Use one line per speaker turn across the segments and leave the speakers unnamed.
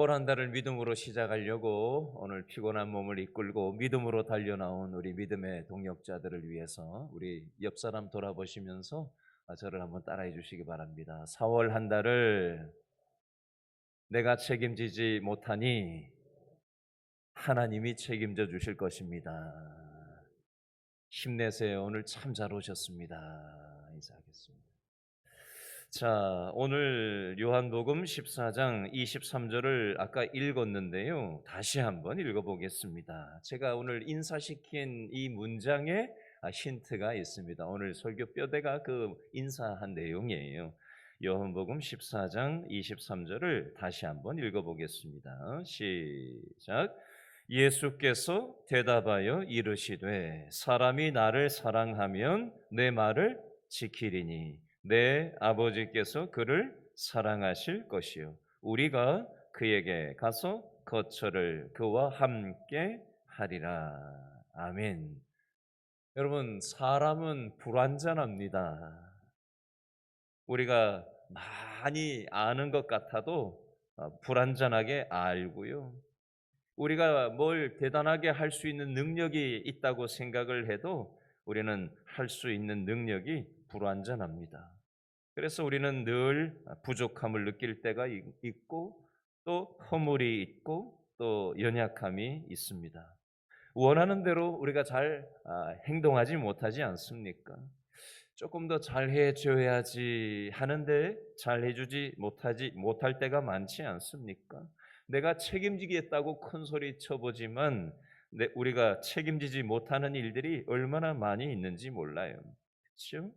올 한 달을 믿음으로 시작하려고 오늘 피곤한 몸을 이끌고 믿음으로 달려나온 우리 믿음의 동역자들을 위해서 우리 옆 사람 돌아보시면서 저를 한번 따라해 주시기 바랍니다. 4월 한 달을 내가 책임지지 못하니 하나님이 책임져 주실 것입니다. 힘내세요. 오늘 참 잘 오셨습니다. 인사하겠습니다. 자, 오늘 요한복음 14장 23절을 아까 읽었는데요. 다시 한번 읽어보겠습니다. 제가 오늘 인사시킨 이 문장에 힌트가 있습니다. 오늘 설교 뼈대가 그 인사한 내용이에요. 요한복음 14장 23절을 다시 한번 읽어보겠습니다. 시작. 예수께서 대답하여 이르시되 사람이 나를 사랑하면 내 말을 지키리니 내 아버지께서 그를 사랑하실 것이요 우리가 그에게 가서 거처를 그와 함께 하리라. 아멘. 여러분, 사람은 불완전합니다. 우리가 많이 아는 것 같아도 불완전하게 알고요. 우리가 뭘 대단하게 할 수 있는 능력이 있다고 생각을 해도 우리는 할 수 있는 능력이 불완전합니다. 그래서 우리는 늘 부족함을 느낄 때가 있고 또 허물이 있고 또 연약함이 있습니다. 원하는 대로 우리가 잘 행동하지 못하지 않습니까? 조금 더 잘해줘야지 하는데 잘해주지 못할 때가 많지 않습니까? 내가 책임지겠다고 큰 소리 쳐보지만 우리가 책임지지 못하는 일들이 얼마나 많이 있는지 몰라요. 그렇죠?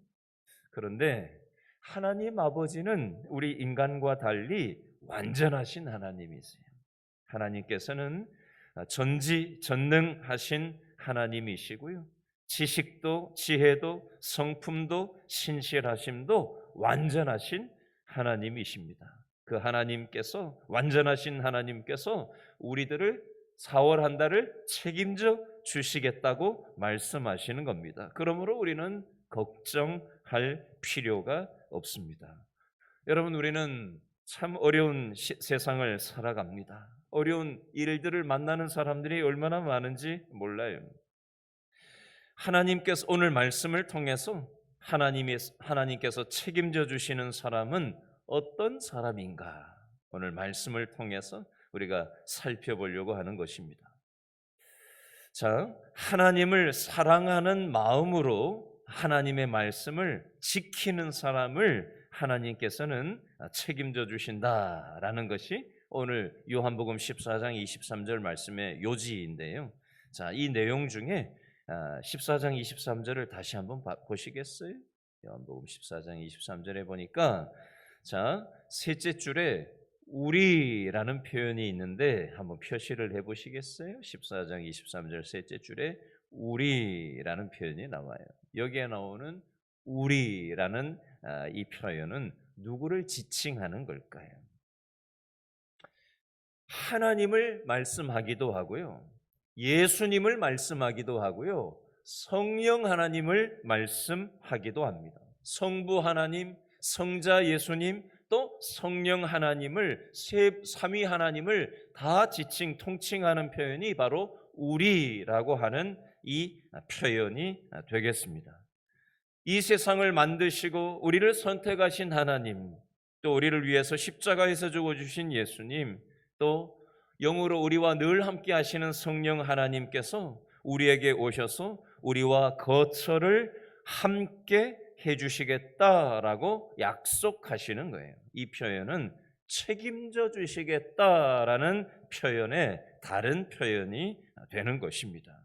그런데 하나님 아버지는 우리 인간과 달리 완전하신 하나님이세요. 하나님께서는 전지전능하신 하나님이시고요. 지식도 지혜도 성품도 신실하심도 완전하신 하나님이십니다. 그 하나님께서 완전하신 하나님께서 우리들을 4월 한 달을 책임져 주시겠다고 말씀하시는 겁니다. 그러므로 우리는 걱정할 필요가 없습니다. 여러분, 우리는 참 어려운 세상을 살아갑니다. 어려운 일들을 만나는 사람들이 얼마나 많은지 몰라요. 하나님께서 오늘 말씀을 통해서 하나님께서 책임져 주시는 사람은 어떤 사람인가? 오늘 말씀을 통해서 우리가 살펴보려고 하는 것입니다. 자, 하나님을 사랑하는 마음으로 하나님의 말씀을 지키는 사람을 하나님께서는 책임져 주신다라는 것이 오늘 요한복음 14장 23절 말씀의 요지인데요. 자, 이 내용 중에 14장 23절을 다시 한번 보시겠어요? 요한복음 14장 23절에 보니까 자, 셋째 줄에 우리라는 표현이 있는데 한번 표시를 해 보시겠어요? 14장 23절 셋째 줄에 우리라는 표현이 나와요. 여기에 나오는 우리라는 이 표현은 누구를 지칭하는 걸까요? 하나님을 말씀하기도 하고요. 예수님을 말씀하기도 하고요. 성령 하나님을 말씀하기도 합니다. 성부 하나님, 성자 예수님, 또 성령 하나님을 삼위 하나님을 다 지칭 통칭하는 표현이 바로 우리라고 하는 이 표현이 되겠습니다. 이 세상을 만드시고 우리를 선택하신 하나님, 또 우리를 위해서 십자가에서 죽어주신 예수님, 또 영으로 우리와 늘 함께 하시는 성령 하나님께서 우리에게 오셔서 우리와 거처를 함께 해주시겠다라고 약속하시는 거예요. 이 표현은 책임져 주시겠다라는 표현의 다른 표현이 되는 것입니다.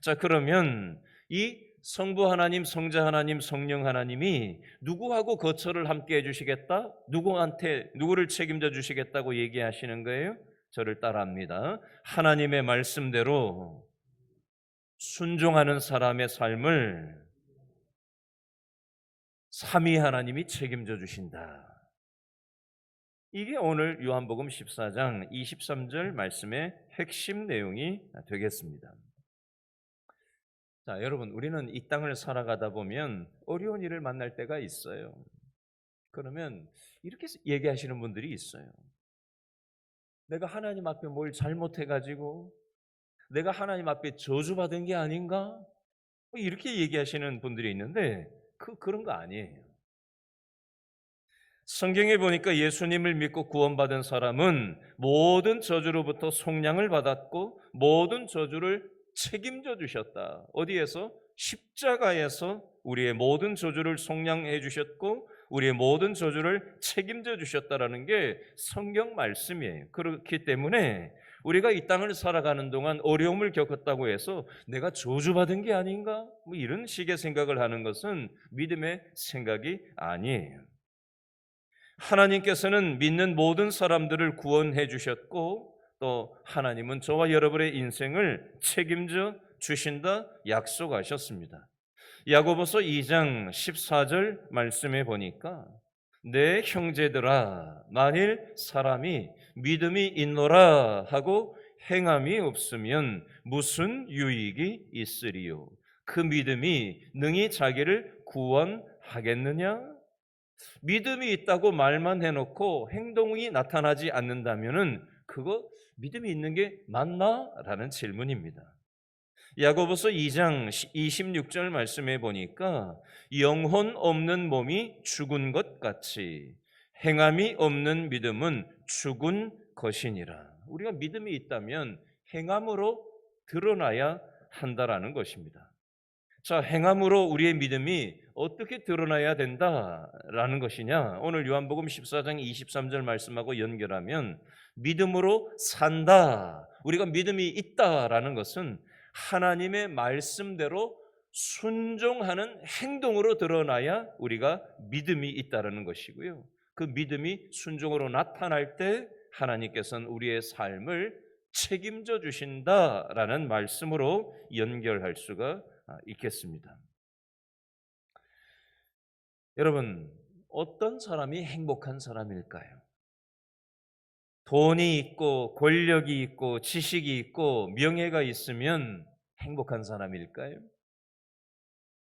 자, 그러면 이 성부 하나님, 성자 하나님, 성령 하나님이 누구하고 거처를 함께 해주시겠다? 누구를 책임져 주시겠다고 얘기하시는 거예요? 저를 따라합니다. 하나님의 말씀대로 순종하는 사람의 삶을 삼위 하나님이 책임져 주신다. 이게 오늘 요한복음 14장 23절 말씀의 핵심 내용이 되겠습니다. 자, 여러분, 우리는 이 땅을 살아가다 보면 어려운 일을 만날 때가 있어요. 그러면 이렇게 얘기하시는 분들이 있어요. 내가 하나님 앞에 뭘 잘못해가지고 내가 하나님 앞에 저주받은 게 아닌가? 이렇게 얘기하시는 분들이 있는데 그런 거 아니에요. 성경에 보니까 예수님을 믿고 구원받은 사람은 모든 저주로부터 속량을 받았고 모든 저주를 책임져 주셨다. 어디에서? 십자가에서 우리의 모든 저주를 속량해 주셨고 우리의 모든 저주를 책임져 주셨다라는 게 성경 말씀이에요. 그렇기 때문에 우리가 이 땅을 살아가는 동안 어려움을 겪었다고 해서 내가 저주받은 게 아닌가? 이런 식의 생각을 하는 것은 믿음의 생각이 아니에요. 하나님께서는 믿는 모든 사람들을 구원해 주셨고 또 하나님은 저와 여러분의 인생을 책임져 주신다 약속하셨습니다. 야고보서 2장 14절 말씀에 보니까 내 형제들아 만일 사람이 믿음이 있노라 하고 행함이 없으면 무슨 유익이 있으리요? 그 믿음이 능히 자기를 구원하겠느냐? 믿음이 있다고 말만 해놓고 행동이 나타나지 않는다면은 그거 믿음이 있는 게 맞나? 라는 질문입니다. 야고보서 2장 26절 말씀해 보니까 영혼 없는 몸이 죽은 것 같이 행함이 없는 믿음은 죽은 것이니라. 우리가 믿음이 있다면 행함으로 드러나야 한다라는 것입니다. 자, 행함으로 우리의 믿음이 어떻게 드러나야 된다라는 것이냐? 오늘 요한복음 14장 23절 말씀하고 연결하면 믿음으로 산다. 우리가 믿음이 있다라는 것은 하나님의 말씀대로 순종하는 행동으로 드러나야 우리가 믿음이 있다라는 것이고요. 그 믿음이 순종으로 나타날 때 하나님께서는 우리의 삶을 책임져 주신다라는 말씀으로 연결할 수가 있겠습니다. 여러분, 어떤 사람이 행복한 사람일까요? 돈이 있고 권력이 있고 지식이 있고 명예가 있으면 행복한 사람일까요?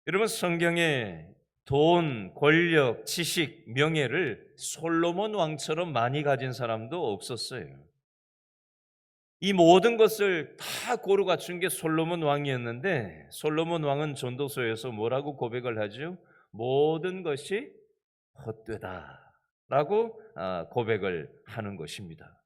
여러분, 성경에 돈, 권력, 지식, 명예를 솔로몬 왕처럼 많이 가진 사람도 없었어요. 이 모든 것을 다 고루 갖춘 게 솔로몬 왕이었는데 솔로몬 왕은 전도서에서 뭐라고 고백을 하죠? 모든 것이 헛되다라고 고백을 하는 것입니다.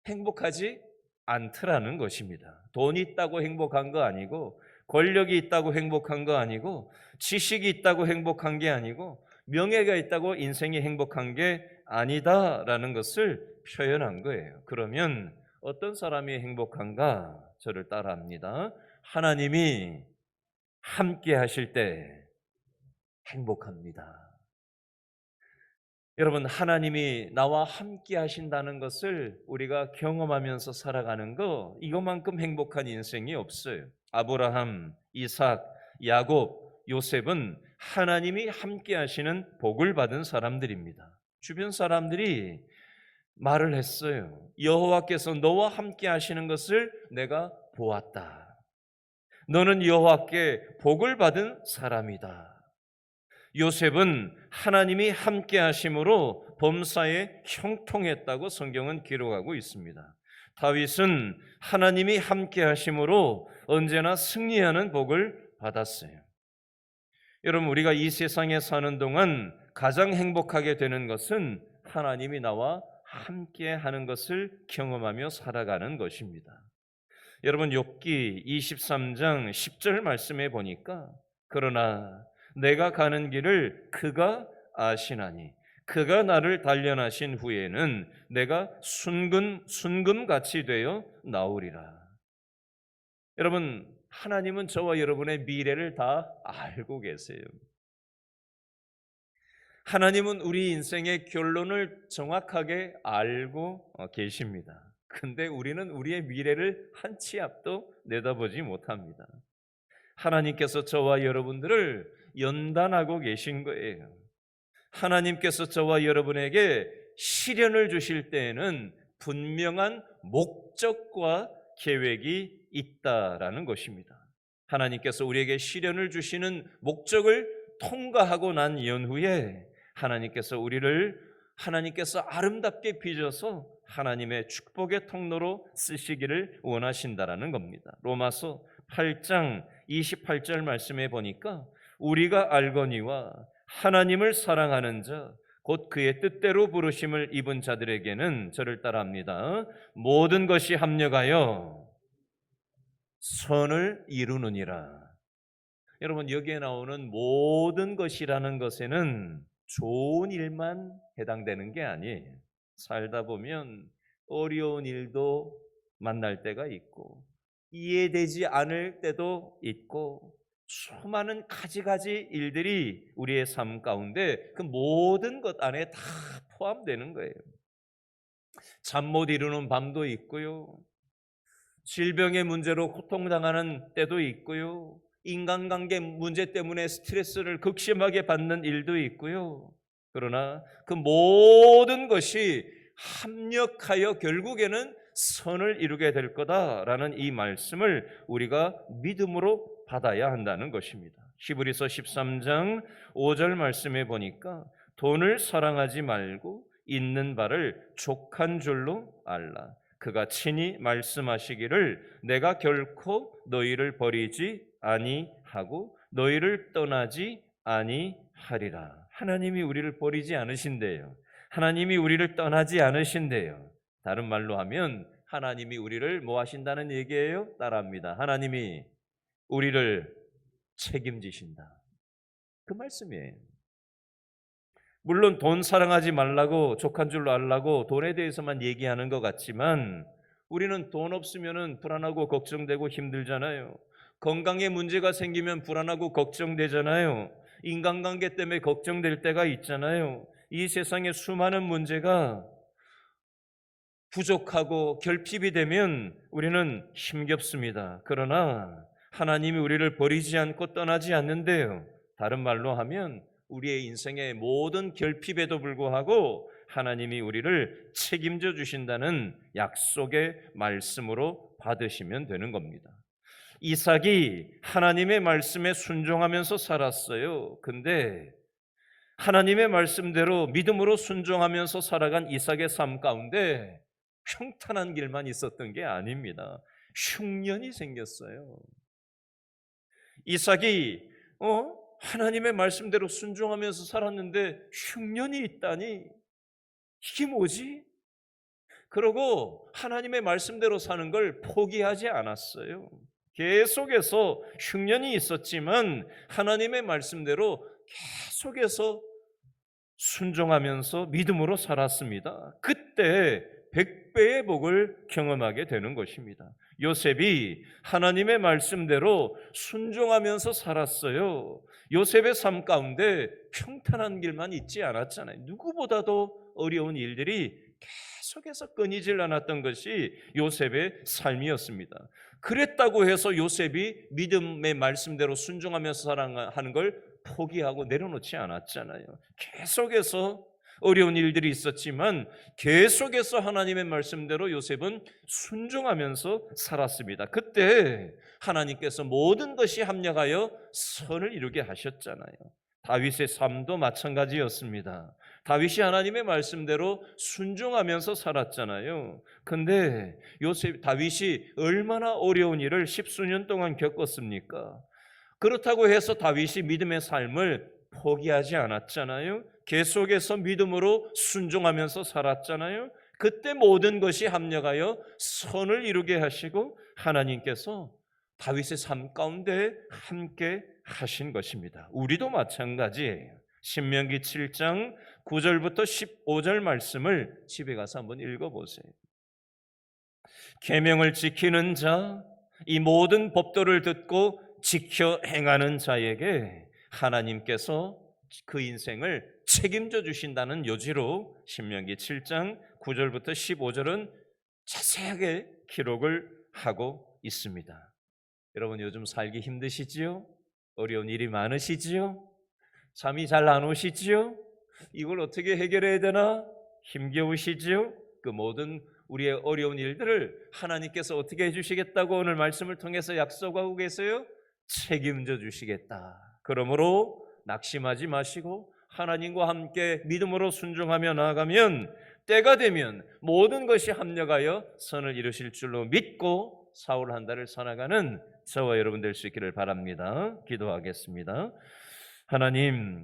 행복하지 않더라는 것입니다. 돈이 있다고 행복한 거 아니고 권력이 있다고 행복한 거 아니고 지식이 있다고 행복한 게 아니고 명예가 있다고 인생이 행복한 게 아니다라는 것을 표현한 거예요. 그러면 어떤 사람이 행복한가? 저를 따라합니다. 하나님이 함께 하실 때 행복합니다. 여러분, 하나님이 나와 함께 하신다는 것을 우리가 경험하면서 살아가는 거, 이것만큼 행복한 인생이 없어요. 아브라함, 이삭, 야곱, 요셉은 하나님이 함께 하시는 복을 받은 사람들입니다. 주변 사람들이 말을 했어요. 여호와께서 너와 함께 하시는 것을 내가 보았다. 너는 여호와께 복을 받은 사람이다. 요셉은 하나님이 함께 하심으로 범사에 형통했다고 성경은 기록하고 있습니다. 다윗은 하나님이 함께 하심으로 언제나 승리하는 복을 받았어요. 여러분, 우리가 이 세상에 사는 동안 가장 행복하게 되는 것은 하나님이 나와 함께 하는 것을 경험하며 살아가는 것입니다. 여러분, 욥기 23장 10절 말씀에 보니까 그러나 내가 가는 길을 그가 아시나니 그가 나를 단련하신 후에는 내가 순금같이 되어 나오리라. 여러분, 하나님은 저와 여러분의 미래를 다 알고 계세요. 하나님은 우리 인생의 결론을 정확하게 알고 계십니다. 근데 우리는 우리의 미래를 한 치 앞도 내다보지 못합니다. 하나님께서 저와 여러분들을 연단하고 계신 거예요. 하나님께서 저와 여러분에게 시련을 주실 때에는 분명한 목적과 계획이 있다라는 것입니다. 하나님께서 우리에게 시련을 주시는 목적을 통과하고 난 연후에 하나님께서 우리를 하나님께서 아름답게 빚어서 하나님의 축복의 통로로 쓰시기를 원하신다라는 겁니다. 로마서 8장 28절 말씀에 보니까 우리가 알거니와 하나님을 사랑하는 자 곧 그의 뜻대로 부르심을 입은 자들에게는 저를 따라합니다. 모든 것이 합력하여 선을 이루느니라. 여러분, 여기에 나오는 모든 것이라는 것에는 좋은 일만 해당되는 게 아니에요. 살다 보면 어려운 일도 만날 때가 있고 이해되지 않을 때도 있고 수많은 가지가지 일들이 우리의 삶 가운데 그 모든 것 안에 다 포함되는 거예요. 잠 못 이루는 밤도 있고요. 질병의 문제로 고통당하는 때도 있고요. 인간관계 문제 때문에 스트레스를 극심하게 받는 일도 있고요. 그러나 그 모든 것이 합력하여 결국에는 선을 이루게 될 거다라는 이 말씀을 우리가 믿음으로 받아야 한다는 것입니다. 히브리서 13장 5절 말씀에 보니까 돈을 사랑하지 말고 있는 바를 족한 줄로 알라. 그가 친히 말씀하시기를 내가 결코 너희를 버리지 아니하고 너희를 떠나지 아니하리라. 하나님이 우리를 버리지 않으신대요. 하나님이 우리를 떠나지 않으신대요. 다른 말로 하면 하나님이 우리를 뭐 하신다는 얘기예요? 따라합니다. 하나님이 우리를 책임지신다. 그 말씀이에요. 물론 돈 사랑하지 말라고 족한 줄로 알라고 돈에 대해서만 얘기하는 것 같지만 우리는 돈 없으면 불안하고 걱정되고 힘들잖아요. 건강에 문제가 생기면 불안하고 걱정되잖아요. 인간관계 때문에 걱정될 때가 있잖아요. 이 세상에 수많은 문제가 부족하고 결핍이 되면 우리는 힘겹습니다. 그러나 하나님이 우리를 버리지 않고 떠나지 않는데요. 다른 말로 하면 우리의 인생의 모든 결핍에도 불구하고 하나님이 우리를 책임져 주신다는 약속의 말씀으로 받으시면 되는 겁니다. 이삭이 하나님의 말씀에 순종하면서 살았어요. 근데 하나님의 말씀대로 믿음으로 순종하면서 살아간 이삭의 삶 가운데 평탄한 길만 있었던 게 아닙니다. 흉년이 생겼어요. 이삭이 하나님의 말씀대로 순종하면서 살았는데 흉년이 있다니 이게 뭐지? 그러고 하나님의 말씀대로 사는 걸 포기하지 않았어요. 계속해서 흉년이 있었지만 하나님의 말씀대로 계속해서 순종하면서 믿음으로 살았습니다. 그때 100배의 복을 경험하게 되는 것입니다. 요셉이 하나님의 말씀대로 순종하면서 살았어요. 요셉의 삶 가운데 평탄한 길만 있지 않았잖아요. 누구보다도 어려운 일들이 계속해서 끊이질 않았던 것이 요셉의 삶이었습니다. 그랬다고 해서 요셉이 믿음의 말씀대로 순종하면서 살아가는 걸 포기하고 내려놓지 않았잖아요. 계속해서 어려운 일들이 있었지만 계속해서 하나님의 말씀대로 요셉은 순종하면서 살았습니다. 그때 하나님께서 모든 것이 합력하여 선을 이루게 하셨잖아요. 다윗의 삶도 마찬가지였습니다. 다윗이 하나님의 말씀대로 순종하면서 살았잖아요. 근데 다윗이 얼마나 어려운 일을 십수년 동안 겪었습니까? 그렇다고 해서 다윗이 믿음의 삶을 포기하지 않았잖아요. 계속해서 믿음으로 순종하면서 살았잖아요. 그때 모든 것이 합력하여 선을 이루게 하시고 하나님께서 다윗의 삶 가운데 함께 하신 것입니다. 우리도 마찬가지예요. 신명기 7장 9절부터 15절 말씀을 집에 가서 한번 읽어보세요. 계명을 지키는 자, 이 모든 법도를 듣고 지켜 행하는 자에게 하나님께서 그 인생을 책임져 주신다는 요지로 신명기 7장 9절부터 15절은 자세하게 기록을 하고 있습니다. 여러분, 요즘 살기 힘드시지요? 어려운 일이 많으시지요? 잠이 잘 안 오시지요? 이걸 어떻게 해결해야 되나? 힘겨우시지요? 그 모든 우리의 어려운 일들을 하나님께서 어떻게 해주시겠다고 오늘 말씀을 통해서 약속하고 계세요? 책임져 주시겠다. 그러므로 낙심하지 마시고 하나님과 함께 믿음으로 순종하며 나아가면 때가 되면 모든 것이 합력하여 선을 이루실 줄로 믿고 사울 한 달을 살아가는 저와 여러분 될 수 있기를 바랍니다. 기도하겠습니다. 하나님,